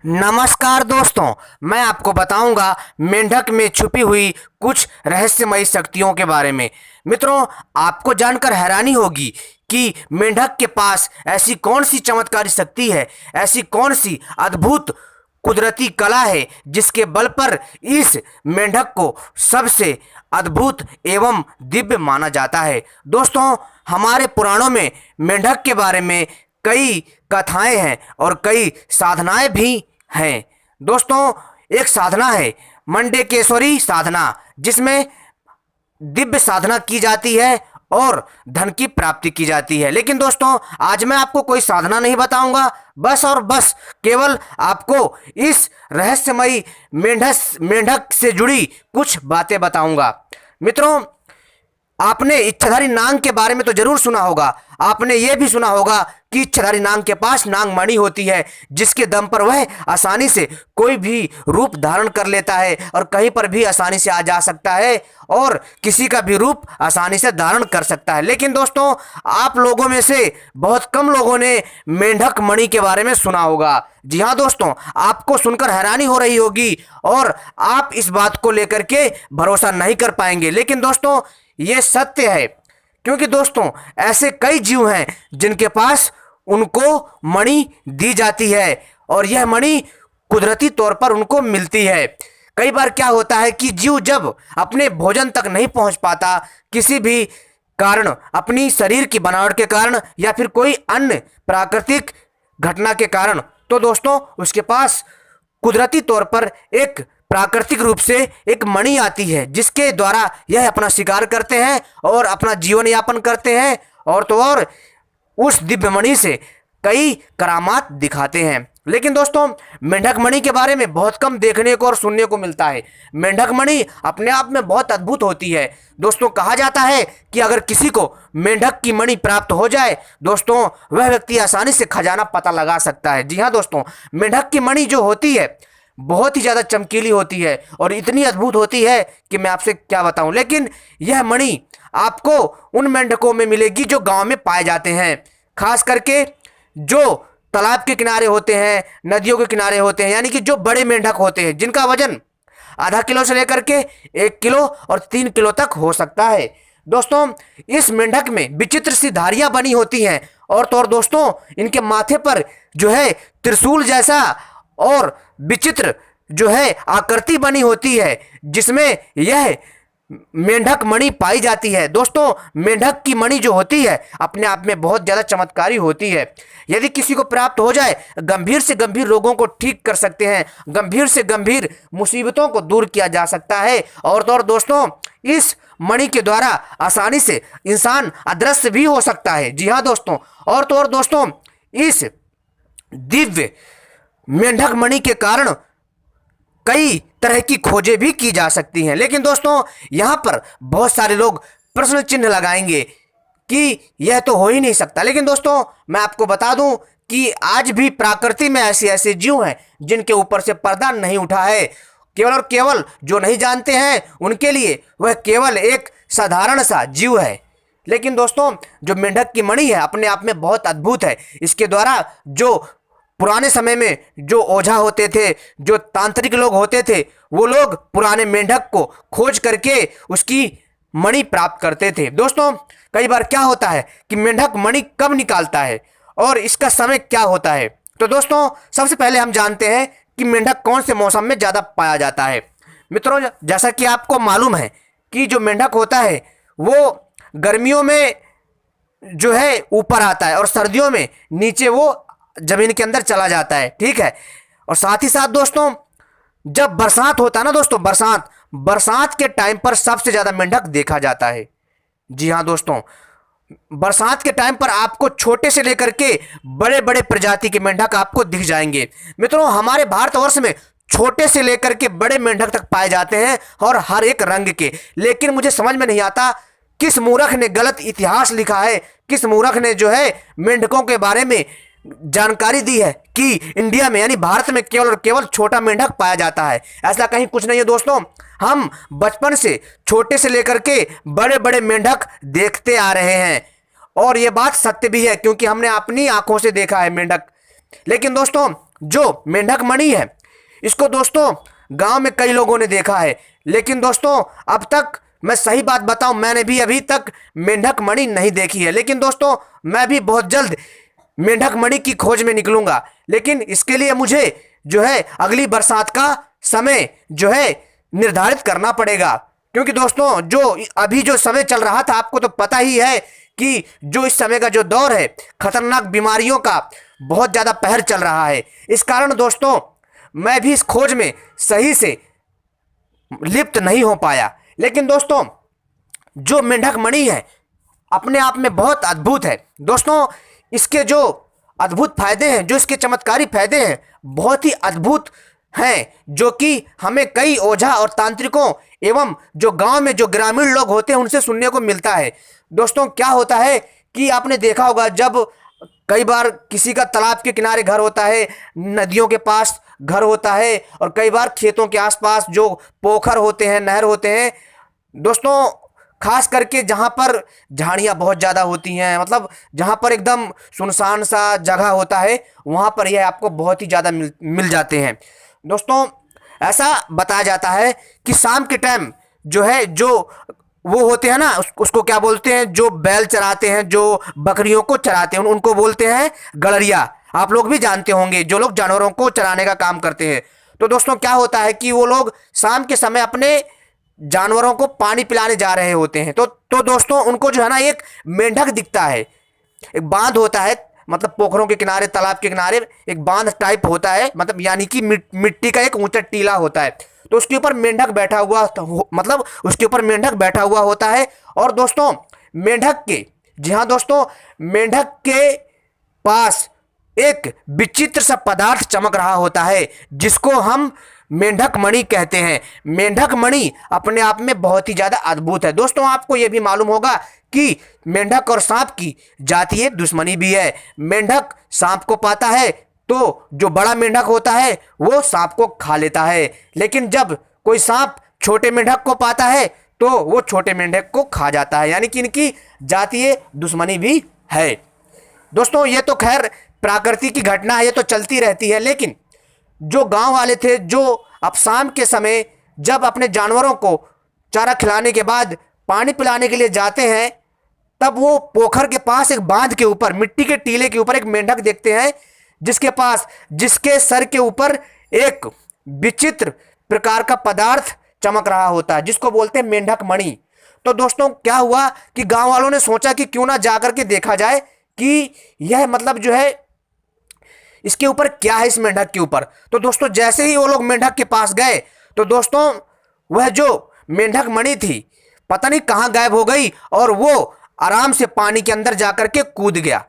नमस्कार दोस्तों, मैं आपको बताऊंगा मेंढक में छुपी हुई कुछ रहस्यमयी शक्तियों के बारे में। मित्रों, आपको जानकर हैरानी होगी कि मेंढक के पास ऐसी कौन सी चमत्कारी शक्ति है, ऐसी कौन सी अद्भुत कुदरती कला है जिसके बल पर इस मेंढक को सबसे अद्भुत एवं दिव्य माना जाता है। दोस्तों, हमारे पुराणों में मेंढक के बारे में कई कथाएं हैं और कई साधनाएं भी हैं। दोस्तों, एक साधना है मंडकेश्वरी साधना, जिसमें दिव्य साधना की जाती है और धन की प्राप्ति की जाती है। लेकिन दोस्तों, आज मैं आपको कोई साधना नहीं बताऊंगा, बस और बस केवल आपको इस रहस्यमयी मेंढक से जुड़ी कुछ बातें बताऊंगा। मित्रों, आपने इच्छाधारी नाग के बारे में तो जरूर सुना होगा। आपने यह भी सुना होगा कि इच्छाधारी नाग के पास नागमणि होती है, जिसके दम पर वह आसानी से कोई भी रूप धारण कर लेता है और कहीं पर भी आसानी से आ जा सकता है और किसी का भी रूप आसानी से धारण कर सकता है। लेकिन दोस्तों, आप लोगों में से बहुत कम लोगों ने मेंढक मणि के बारे में सुना होगा। जी हाँ दोस्तों, आपको सुनकर हैरानी हो रही होगी और आप इस बात को लेकर के भरोसा नहीं कर पाएंगे। लेकिन दोस्तों, ये सत्य है, क्योंकि दोस्तों ऐसे कई जीव हैं जिनके पास उनको मणि दी जाती है और यह मणि कुदरती तौर पर उनको मिलती है। कई बार क्या होता है कि जीव जब अपने भोजन तक नहीं पहुंच पाता, किसी भी कारण, अपनी शरीर की बनावट के कारण या फिर कोई अन्य प्राकृतिक घटना के कारण, तो दोस्तों उसके पास कुदरती तौर पर एक प्राकृतिक रूप से एक मणि आती है, जिसके द्वारा यह अपना शिकार करते हैं और अपना जीवन यापन करते हैं और तो और उस दिव्य मणि से कई करामात दिखाते हैं। लेकिन दोस्तों, मेंढक मणि के बारे में बहुत कम देखने को और सुनने को मिलता है। मेंढक मणि अपने आप में बहुत अद्भुत होती है। दोस्तों, कहा जाता है कि अगर किसी को मेंढक की मणि प्राप्त हो जाए, दोस्तों वह व्यक्ति आसानी से खजाना पता लगा सकता है। जी हाँ दोस्तों, मेंढक की मणि जो होती है बहुत ही ज़्यादा चमकीली होती है और इतनी अद्भुत होती है कि मैं आपसे क्या बताऊं। लेकिन यह मणि आपको उन मेंढकों में मिलेगी जो गांव में पाए जाते हैं, खास करके जो तालाब के किनारे होते हैं, नदियों के किनारे होते हैं, यानी कि जो बड़े मेंढक होते हैं जिनका वजन आधा किलो से लेकर के 1 किलो और 3 किलो तक हो सकता है। दोस्तों, इस मेंढक में विचित्र सी धारियां बनी होती हैं और तो और दोस्तों इनके माथे पर जो है त्रिशूल जैसा और विचित्र जो है आकृति बनी होती है, जिसमें यह मेंढक मणि पाई जाती है। दोस्तों, मेंढक की मणि जो होती है अपने आप में बहुत ज़्यादा चमत्कारी होती है। यदि किसी को प्राप्त हो जाए, गंभीर से गंभीर रोगों को ठीक कर सकते हैं, गंभीर से गंभीर मुसीबतों को दूर किया जा सकता है और तो और दोस्तों इस मणि के द्वारा आसानी से इंसान अदृश्य भी हो सकता है। जी हाँ दोस्तों, और तो और दोस्तों इस दिव्य मेंढक मणि के कारण कई तरह की खोजें भी की जा सकती हैं। लेकिन दोस्तों, यहाँ पर बहुत सारे लोग प्रश्न चिन्ह लगाएंगे कि यह तो हो ही नहीं सकता। लेकिन दोस्तों, मैं आपको बता दूं कि आज भी प्रकृति में ऐसे ऐसे जीव हैं जिनके ऊपर से पर्दा नहीं उठा है। केवल और केवल जो नहीं जानते हैं उनके लिए वह केवल एक साधारण सा जीव है। लेकिन दोस्तों, जो मेंढक की मणि है अपने आप में बहुत अद्भुत है। इसके द्वारा जो पुराने समय में जो ओझा होते थे, जो तांत्रिक लोग होते थे, वो लोग पुराने मेंढक को खोज करके उसकी मणि प्राप्त करते थे। दोस्तों, कई बार क्या होता है कि मेंढक मणि कब निकालता है और इसका समय क्या होता है। तो दोस्तों, सबसे पहले हम जानते हैं कि मेंढक कौन से मौसम में ज़्यादा पाया जाता है। मित्रों, जैसा कि आपको मालूम है कि जो मेंढक होता है वो गर्मियों में जो है ऊपर आता है और सर्दियों में नीचे वो जमीन के अंदर चला जाता है, ठीक है। और साथ ही साथ दोस्तों, जब बरसात होता है ना दोस्तों, बरसात के टाइम पर सबसे ज्यादा मेंढक देखा जाता है। जी हाँ दोस्तों, बरसात के टाइम पर आपको छोटे से लेकर के बड़े बड़े प्रजाति के मेंढक आपको दिख जाएंगे। मित्रों, हमारे भारतवर्ष में छोटे से लेकर के बड़े मेंढक तक पाए जाते हैं और हर एक रंग के। लेकिन मुझे समझ में नहीं आता किस मूर्ख ने गलत इतिहास लिखा है, किस मूर्ख ने जो है मेंढकों के बारे में जानकारी दी है कि इंडिया में यानी भारत में केवल और केवल छोटा मेंढक पाया जाता है। ऐसा कहीं कुछ नहीं है दोस्तों। हम बचपन से छोटे से लेकर के बड़े बड़े मेंढक देखते आ रहे हैं और ये बात सत्य भी है, क्योंकि हमने अपनी आंखों से देखा है मेंढक। लेकिन दोस्तों, जो मेंढक मणि है इसको दोस्तों गांव में कई लोगों ने देखा है, लेकिन दोस्तों अब तक मैं सही बात बताऊं, मैंने भी अभी तक मेंढक मणि नहीं देखी है। लेकिन दोस्तों मैं भी बहुत जल्द मेंढक मणि की खोज में निकलूंगा, लेकिन इसके लिए मुझे जो है अगली बरसात का समय जो है निर्धारित करना पड़ेगा। क्योंकि दोस्तों जो अभी जो समय चल रहा था, आपको तो पता ही है कि जो इस समय का जो दौर है खतरनाक बीमारियों का बहुत ज़्यादा कहर चल रहा है। इस कारण दोस्तों मैं भी इस खोज में सही से लिप्त नहीं हो पाया। लेकिन दोस्तों जो मेंढक मणि है अपने आप में बहुत अद्भुत है। दोस्तों इसके जो अद्भुत फायदे हैं, जो इसके चमत्कारी फायदे हैं, बहुत ही अद्भुत हैं, जो कि हमें कई ओझा और तांत्रिकों एवं जो गांव में जो ग्रामीण लोग होते हैं उनसे सुनने को मिलता है। दोस्तों क्या होता है कि आपने देखा होगा, जब कई बार किसी का तालाब के किनारे घर होता है, नदियों के पास घर होता है, और कई बार खेतों के आसपास जो पोखर होते हैं, नहर होते हैं, दोस्तों खास करके जहाँ पर झाड़ियाँ बहुत ज़्यादा होती हैं, मतलब जहाँ पर एकदम सुनसान सा जगह होता है, वहाँ पर यह आपको बहुत ही ज़्यादा मिल जाते हैं। दोस्तों ऐसा बताया जाता है कि शाम के टाइम जो है, जो वो होते हैं ना, उसको क्या बोलते हैं, जो बैल चराते हैं, जो बकरियों को चराते हैं, उनको बोलते हैं गड़रिया। आप लोग भी जानते होंगे, जो लोग जानवरों को चराने का काम करते हैं। तो दोस्तों क्या होता है कि वो लोग शाम के समय अपने जानवरों को पानी पिलाने जा रहे होते हैं। तो दोस्तों उनको जो है ना एक मेंढक दिखता है, एक बांध होता है, मतलब पोखरों के किनारे, तालाब के किनारे एक बांध टाइप होता है, मतलब यानी कि मिट्टी का एक ऊंचा टीला होता है। तो उसके ऊपर मेंढक बैठा हुआ, मतलब उसके ऊपर मेंढक बैठा हुआ होता है। और दोस्तों मेंढक के, जी हाँ दोस्तों, मेंढक के पास एक विचित्र सा पदार्थ चमक रहा होता है, जिसको हम मेंढक मणि कहते हैं। मेंढक मणि अपने आप में बहुत ही ज़्यादा अद्भुत है। दोस्तों आपको यह भी मालूम होगा कि मेंढक और सांप की जातीय दुश्मनी भी है। मेंढक सांप को पाता है तो जो बड़ा मेंढक होता है वो सांप को खा लेता है, लेकिन जब कोई सांप छोटे मेंढक को पाता है तो वो छोटे मेंढक को खा जाता है, यानी कि इनकी जातीय दुश्मनी भी है। दोस्तों ये तो खैर प्रकृति की घटना है, ये तो चलती रहती है। लेकिन जो गांव वाले थे, जो अब शाम के समय जब अपने जानवरों को चारा खिलाने के बाद पानी पिलाने के लिए जाते हैं, तब वो पोखर के पास एक बांध के ऊपर, मिट्टी के टीले के ऊपर एक मेंढक देखते हैं, जिसके सर के ऊपर एक विचित्र प्रकार का पदार्थ चमक रहा होता है, जिसको बोलते हैं मेंढक मणि। तो दोस्तों क्या हुआ कि गांव वालों ने सोचा कि क्यों ना जाकर के देखा जाए कि यह मतलब जो है इसके ऊपर क्या है, इस मेंढक के ऊपर। तो दोस्तों जैसे ही वो लोग मेंढक के पास गए तो दोस्तों वह जो मेंढक मणि थी पता नहीं कहाँ गायब हो गई, और वो आराम से पानी के अंदर जाकर के कूद गया,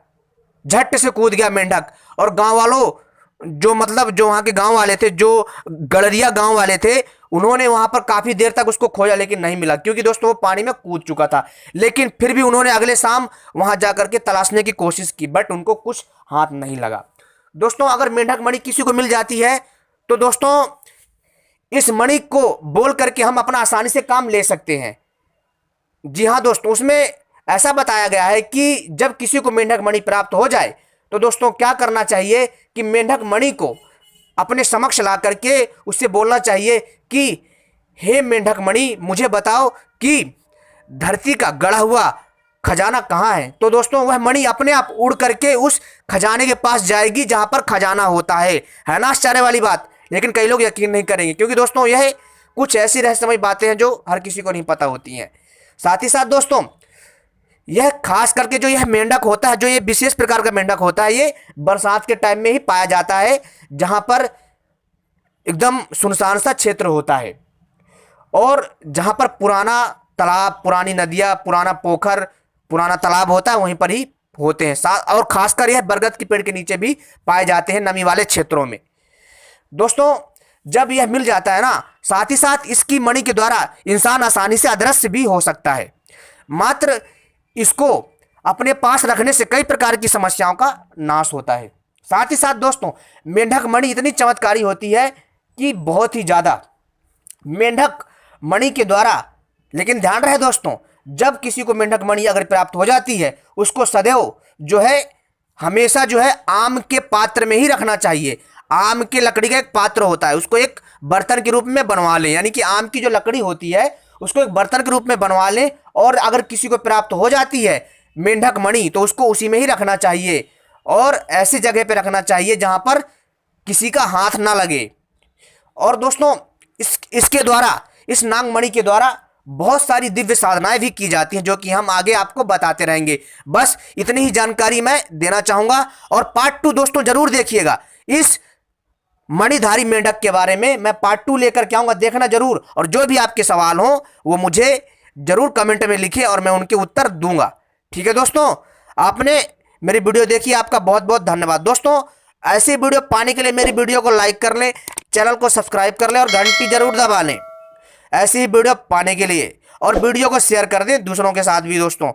झट से कूद गया मेंढक। और गांव वालों, जो मतलब जो वहाँ के गांव वाले थे, जो गड़रिया गांव वाले थे, उन्होंने वहाँ पर काफ़ी देर तक उसको खोजा, लेकिन नहीं मिला, क्योंकि दोस्तों वो पानी में कूद चुका था। लेकिन फिर भी उन्होंने अगले शाम वहाँ जाकर के तलाशने की कोशिश की, बट उनको कुछ हाथ नहीं लगा। दोस्तों अगर मेंढक मणि किसी को मिल जाती है तो दोस्तों इस मणि को बोल करके हम अपना आसानी से काम ले सकते हैं। जी हाँ दोस्तों, उसमें ऐसा बताया गया है कि जब किसी को मेंढक मणि प्राप्त हो जाए तो दोस्तों क्या करना चाहिए कि मेंढक मणि को अपने समक्ष ला करके उससे बोलना चाहिए कि हे मेंढक मणि, मुझे बताओ कि धरती का गढ़ा हुआ खजाना कहाँ है। तो दोस्तों वह मणि अपने आप उड़ करके उस खजाने के पास जाएगी जहाँ पर खजाना होता है ना आश्चर्य वाली बात। लेकिन कई लोग यकीन नहीं करेंगे, क्योंकि दोस्तों यह कुछ ऐसी रहस्यमय बातें हैं जो हर किसी को नहीं पता होती हैं। साथ ही साथ दोस्तों यह खास करके जो यह मेंढक होता है, जो ये विशेष प्रकार का मेंढक होता है, ये बरसात के टाइम में ही पाया जाता है, जहाँ पर एकदम सुनसान सा क्षेत्र होता है, और जहाँ पर पुराना तालाब, पुरानी नदियाँ, पुराना पोखर, पुराना तालाब होता है, वहीं पर ही होते हैं। और खासकर यह बरगद के पेड़ के नीचे भी पाए जाते हैं, नमी वाले क्षेत्रों में। दोस्तों जब यह मिल जाता है ना, साथ ही साथ इसकी मणि के द्वारा इंसान आसानी से अदृश्य भी हो सकता है। मात्र इसको अपने पास रखने से कई प्रकार की समस्याओं का नाश होता है। साथ ही साथ दोस्तों मेंढक मणि इतनी चमत्कारी होती है कि बहुत ही ज़्यादा मेंढक मणि के द्वारा, लेकिन ध्यान रहे दोस्तों, जब किसी को मेंढक मणि अगर प्राप्त हो जाती है, उसको सदैव जो है हमेशा जो है आम के पात्र में ही रखना चाहिए। आम की लकड़ी का एक पात्र होता है, उसको एक बर्तन के रूप में बनवा लें। यानी कि आम की जो लकड़ी होती है उसको एक बर्तन के रूप में बनवा लें, और अगर किसी को प्राप्त हो जाती है मेंढक मणि तो उसको उसी में ही रखना चाहिए, और ऐसी जगह पे रखना चाहिए जहां पर किसी का हाथ ना लगे। और दोस्तों इसके द्वारा, इस नागमणि के द्वारा बहुत सारी दिव्य साधनाएं भी की जाती हैं, जो कि हम आगे आपको बताते रहेंगे। बस इतनी ही जानकारी मैं देना चाहूंगा, और पार्ट 2 दोस्तों जरूर देखिएगा। इस मणिधारी मेंढक के बारे में मैं पार्ट 2 लेकर के आऊंगा, देखना जरूर। और जो भी आपके सवाल हो वो मुझे जरूर कमेंट में लिखिए और मैं उनके उत्तर दूंगा। ठीक है दोस्तों, आपने मेरी वीडियो देखी, आपका बहुत बहुत धन्यवाद। दोस्तों ऐसी वीडियो पाने के लिए मेरी वीडियो को लाइक कर लें, चैनल को सब्सक्राइब कर लें और घंटी जरूर दबा लें ऐसी ही वीडियो पाने के लिए, और वीडियो को शेयर कर दें दूसरों के साथ भी दोस्तों।